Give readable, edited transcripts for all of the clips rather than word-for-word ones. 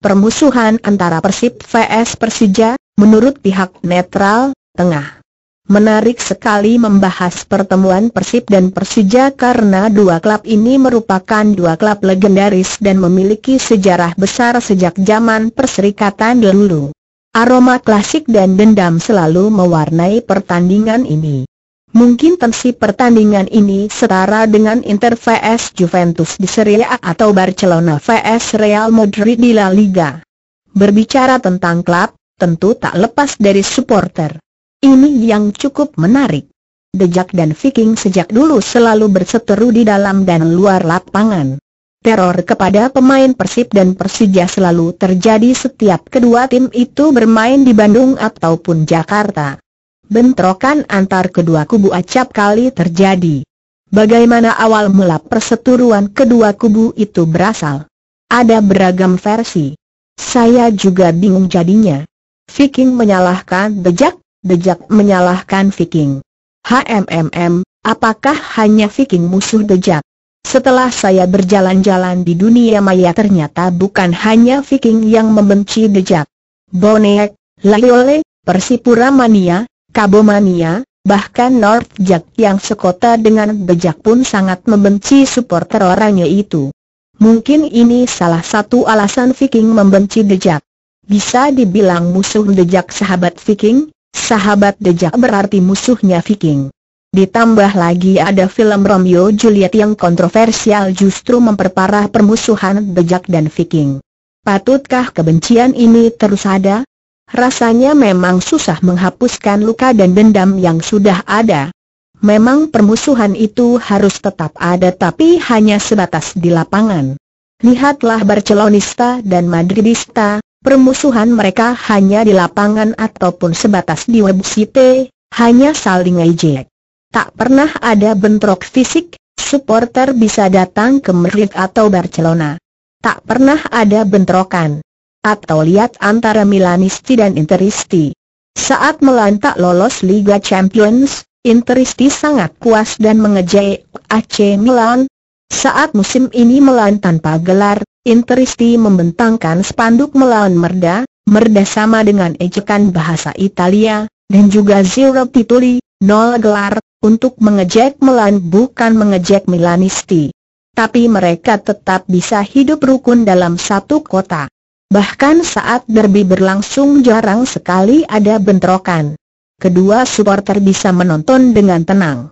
permusuhan antara Persib vs Persija, menurut pihak netral, tengah menarik sekali membahas pertemuan Persib dan Persija karena dua klub ini merupakan dua klub legendaris dan memiliki sejarah besar sejak zaman Perserikatan dahulu. Aroma klasik dan dendam selalu mewarnai pertandingan ini. Mungkin tensi pertandingan ini setara dengan Inter vs Juventus di Serie A atau Barcelona vs Real Madrid di La Liga. Berbicara tentang klub, tentu tak lepas dari supporter. Ini yang cukup menarik. The Jack dan Viking sejak dulu selalu berseteru di dalam dan luar lapangan. Teror kepada pemain Persib dan Persija selalu terjadi setiap kedua tim itu bermain di Bandung ataupun Jakarta. Bentrokan antar kedua kubu acap kali terjadi. Bagaimana awal mula perseteruan kedua kubu itu berasal? Ada beragam versi. Saya juga bingung jadinya. Viking menyalahkan The Jack menyalahkan Viking. Apakah hanya Viking musuh The Jack? Setelah saya berjalan-jalan di dunia maya ternyata bukan hanya Viking yang membenci The Jack. Bonek, Layole, Persipura Mania, Kabomania, bahkan North Jack yang sekota dengan The Jack pun sangat membenci supporter orangnya itu. Mungkin ini salah satu alasan Viking membenci The Jack. Bisa dibilang musuh The Jack sahabat Viking, sahabat The Jack berarti musuhnya Viking. Ditambah lagi ada film Romeo Juliet yang kontroversial justru memperparah permusuhan The Jack dan Viking. Patutkah kebencian ini terus ada? Rasanya memang susah menghapuskan luka dan dendam yang sudah ada. Memang permusuhan itu harus tetap ada tapi hanya sebatas di lapangan. Lihatlah Barcelonista dan Madridista, permusuhan mereka hanya di lapangan ataupun sebatas di website, hanya saling ejek. Tak pernah ada bentrok fisik, supporter bisa datang ke Madrid atau Barcelona. Tak pernah ada bentrokan. Atau lihat antara Milanisti dan Interisti. Saat Milan tak lolos Liga Champions, Interisti sangat puas dan mengejek AC Milan. Saat musim ini Milan tanpa gelar, Interisti membentangkan spanduk Milan merda sama dengan ejekan bahasa Italia, dan juga zero titoli, 0 gelar, untuk mengejek Milan bukan mengejek Milanisti. Tapi mereka tetap bisa hidup rukun dalam satu kota. Bahkan saat derby berlangsung jarang sekali ada bentrokan. Kedua supporter bisa menonton dengan tenang.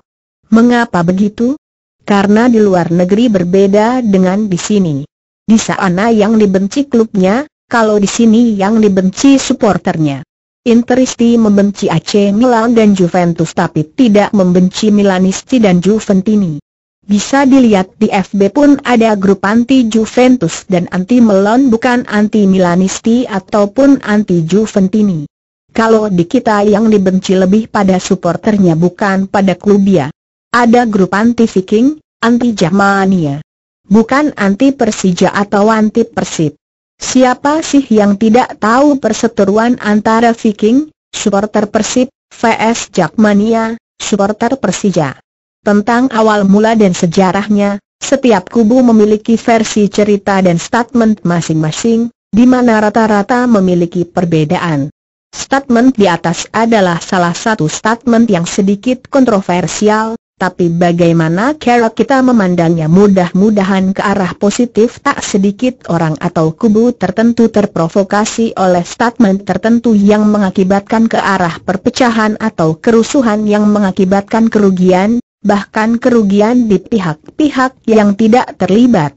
Mengapa begitu? Karena di luar negeri berbeda dengan di sini. Di sana yang dibenci klubnya, kalau di sini yang dibenci supporternya. Interisti membenci AC Milan dan Juventus tapi tidak membenci Milanisti dan Juventini. Bisa dilihat di FB pun ada grup anti Juventus dan anti Milan bukan anti Milanisti ataupun anti Juventini. Kalau di kita yang dibenci lebih pada supporternya bukan pada klubnya. Ada grup anti Viking, anti Jakmania. Bukan anti Persija atau anti Persib. Siapa sih yang tidak tahu perseteruan antara Viking, supporter Persib, vs Jakmania, supporter Persija? Tentang awal mula dan sejarahnya, setiap kubu memiliki versi cerita dan statement masing-masing, di mana rata-rata memiliki perbedaan. Statement di atas adalah salah satu statement yang sedikit kontroversial, tapi bagaimana cara kita memandangnya mudah-mudahan ke arah positif. Tak sedikit orang atau kubu tertentu terprovokasi oleh statement tertentu yang mengakibatkan ke arah perpecahan atau kerusuhan yang mengakibatkan kerugian, bahkan kerugian di pihak-pihak yang tidak terlibat.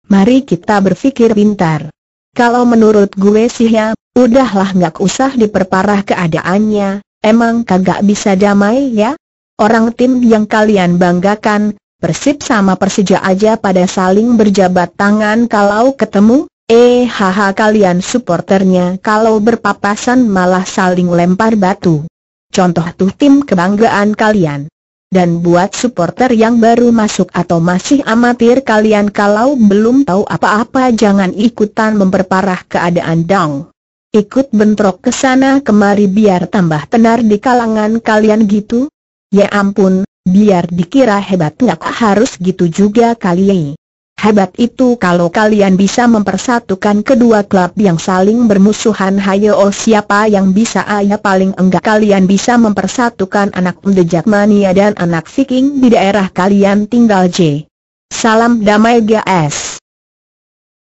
Mari kita berpikir pintar. Kalau menurut gue sih ya, udahlah nggak usah diperparah keadaannya, emang kagak bisa damai ya? Orang tim yang kalian banggakan, Persib sama Persija aja pada saling berjabat tangan kalau ketemu, kalian supporternya kalau berpapasan malah saling lempar batu. Contoh tuh tim kebanggaan kalian. Dan buat supporter yang baru masuk atau masih amatir kalian kalau belum tahu apa-apa jangan ikutan memperparah keadaan dong. Ikut bentrok kesana kemari biar tambah tenar di kalangan kalian gitu. Ya ampun, biar dikira hebat nggak harus gitu juga kali. Hebat itu kalau kalian bisa mempersatukan kedua klub yang saling bermusuhan. Hayo, siapa yang bisa? Paling enggak kalian bisa mempersatukan anak muda Jakmania dan anak Viking di daerah kalian tinggal. Salam damai, guys.